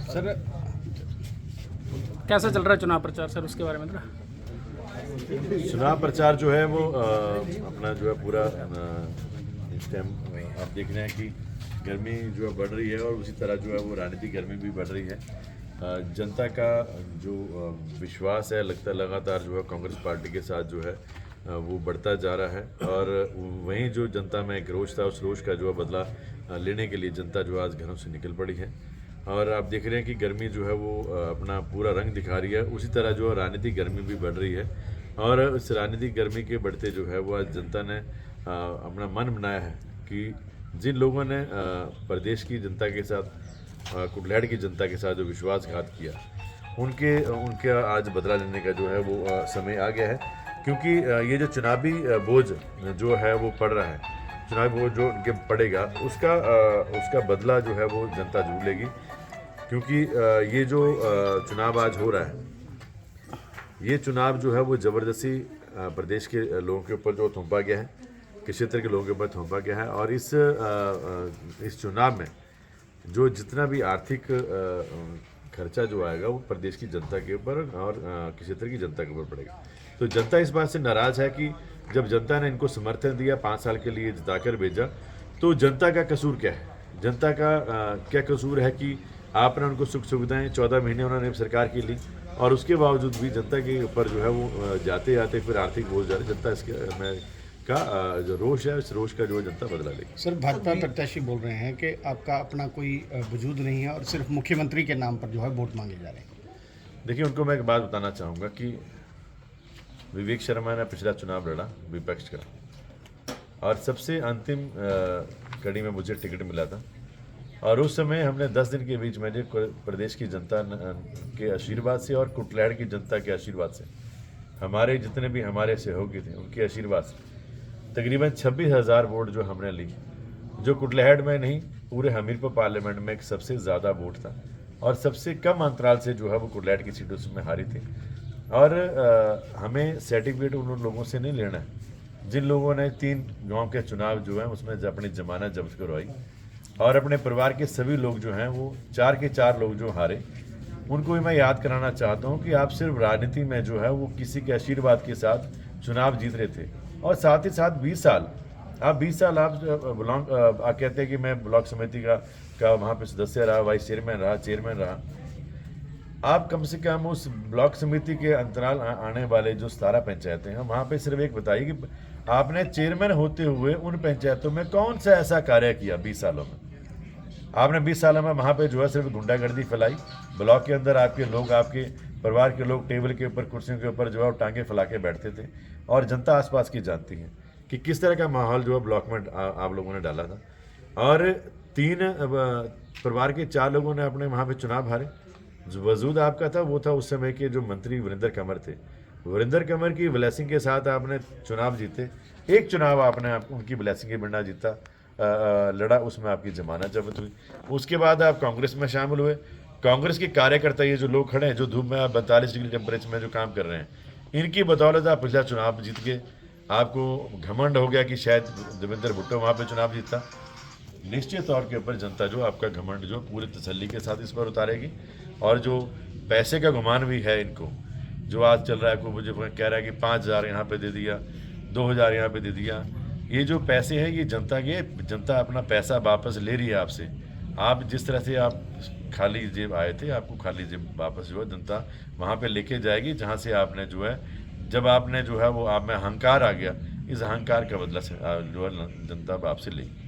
Sir कैसा चल रहा है चुनाव प्रचार सर, उसके बारे में थोड़ा। चुनाव प्रचार जो है वो अपना जो है पूरा इस टाइम आप देख रहे हैं कि गर्मी जो है बढ़ रही है और उसी तरह जो है वो राजनीतिक गर्मी भी बढ़ रही है। जनता का जो विश्वास है लगता है लगातार जो है कांग्रेस पार्टी के साथ जो है वो बढ़ता जा रहा है और वहीं जो जनता में एक रोष था उस रोष का जो है बदला लेने के लिए जनता जो आज घरों से निकल पड़ी है और आप देख रहे हैं कि गर्मी जो है वो अपना पूरा रंग दिखा रही है। उसी तरह जो है राजनीतिक गर्मी भी बढ़ रही है और उस राजनीतिक गर्मी के बढ़ते जो है वो आज जनता ने अपना मन बनाया है कि जिन लोगों ने प्रदेश की जनता के साथ कुटलैहड़ की जनता के साथ जो विश्वासघात किया उनके आज बदला लेने का जो है वो समय आ गया है, क्योंकि ये जो चुनावी बोझ जो है वो पड़ रहा है, चुनावी बोझ जो उनके पड़ेगा उसका बदला जो है वो जनता जरूर लेगी, क्योंकि ये जो चुनाव आज हो रहा है ये चुनाव जो है वो ज़बरदस्ती प्रदेश के लोगों के ऊपर जो थोपा गया है, किस क्षेत्र के लोगों के ऊपर थोपा गया है और इस चुनाव में जो जितना भी आर्थिक खर्चा जो आएगा वो प्रदेश की जनता के ऊपर और किस क्षेत्र की जनता के ऊपर पड़ेगा। तो जनता इस बात से नाराज़ है कि जब जनता ने इनको समर्थन दिया 5 साल के लिए जिताकर भेजा, तो जनता का कसूर क्या है, जनता का क्या कसूर है कि आपने उनको सुख सुविधाएं 14 महीने उन्होंने सरकार की ली और उसके बावजूद भी जनता के ऊपर जो है वो जाते जाते फिर आर्थिक बोझ जा रही। जनता इसके का जो रोष है इस रोष का जो जनता बदला लेगी। सर भाजपा प्रत्याशी बोल रहे हैं कि आपका अपना कोई वजूद नहीं है और सिर्फ मुख्यमंत्री के नाम पर जो है वोट मांगे जा रहे हैं। देखिए, उनको मैं एक बात बताना चाहूँगा कि विवेक शर्मा ने पिछला चुनाव लड़ा विपक्ष का और सबसे अंतिम कड़ी में मुझे टिकट मिला था और उस समय हमने 10 दिन के बीच में जो प्रदेश की जनता के आशीर्वाद से और कुटलैहड़ की जनता के आशीर्वाद से, हमारे जितने भी हमारे सहयोगी थे उनके आशीर्वाद से तकरीबन 26,000 वोट जो हमने ली, जो कुटलैहड़ में नहीं पूरे हमीरपुर पार्लियामेंट में एक सबसे ज़्यादा वोट था और सबसे कम अंतराल से जो है वो कुटलैहड़ की सीटों में हारी थी। और हमें सर्टिफिकेट उन लोगों से नहीं लेना है जिन लोगों ने 3 गांव के चुनाव जो है उसमें अपनी जमानत जब्त करवाई और अपने परिवार के सभी लोग जो हैं वो 4 के 4 लोग जो हारे, उनको भी मैं याद कराना चाहता हूं कि आप सिर्फ राजनीति में जो है वो किसी के आशीर्वाद के साथ चुनाव जीत रहे थे और साथ ही साथ 20 साल आप कहते हैं कि मैं ब्लॉक समिति का वहाँ पे सदस्य रहा, वाइस चेयरमैन रहा। आप कम से कम उस ब्लॉक समिति के अंतराल आने वाले जो 17 पंचायतें हैं वहाँ पे सिर्फ एक बताइए कि आपने चेयरमैन होते हुए उन पंचायतों में कौन सा ऐसा कार्य किया 20 सालों में। आपने 20 सालों में वहाँ पे जो है सिर्फ गुंडागर्दी फैलाई, ब्लॉक के अंदर आपके लोग, आपके परिवार के लोग टेबल के ऊपर कुर्सियों के ऊपर जो है टांगे फैला के बैठते थे और जनता आसपास की जानती है कि किस तरह का माहौल जो है ब्लॉक में आप लोगों ने डाला था। और 3 परिवार के 4 लोगों ने अपने वहाँ पे चुनाव हारे। जो वजूद आपका था वो था उस समय के जो मंत्री वीरेंद्र कंवर थे, वीरेंद्र कंवर की ब्लेसिंग के साथ आपने चुनाव जीते। एक चुनाव आपने उनकी ब्लेसिंग के बिना जीता लड़ा, उसमें आपकी जमानत जब्त हुई। उसके बाद आप कांग्रेस में शामिल हुए। कांग्रेस के कार्यकर्ता ये जो लोग खड़े हैं जो धूप में 42 डिग्री टेम्परेचर में जो काम कर रहे हैं, इनकी बदौलत आप पिछला चुनाव जीत के आपको घमंड हो गया कि शायद देवेंद्र भुट्टो वहाँ पे चुनाव जीता। निश्चित तौर के ऊपर जनता जो आपका घमंड जो पूरी तसल्ली के साथ इस पर उतारेगी और जो पैसे का गुमान भी है इनको, जो आज चल रहा है, को मुझे कह रहा है कि 5,000 यहाँ पे दे दिया, 2,000 यहाँ पे दे दिया, ये जो पैसे हैं ये जनता अपना पैसा वापस ले रही है आपसे। आप जिस तरह से आप खाली जेब आए थे, आपको खाली जेब वापस जो है जनता वहाँ पे लेके जाएगी जहाँ से आपने जो है, जब आपने जो है वो आप में अहंकार आ गया, इस अहंकार का बदला से जो है जनता आपसे लेगी।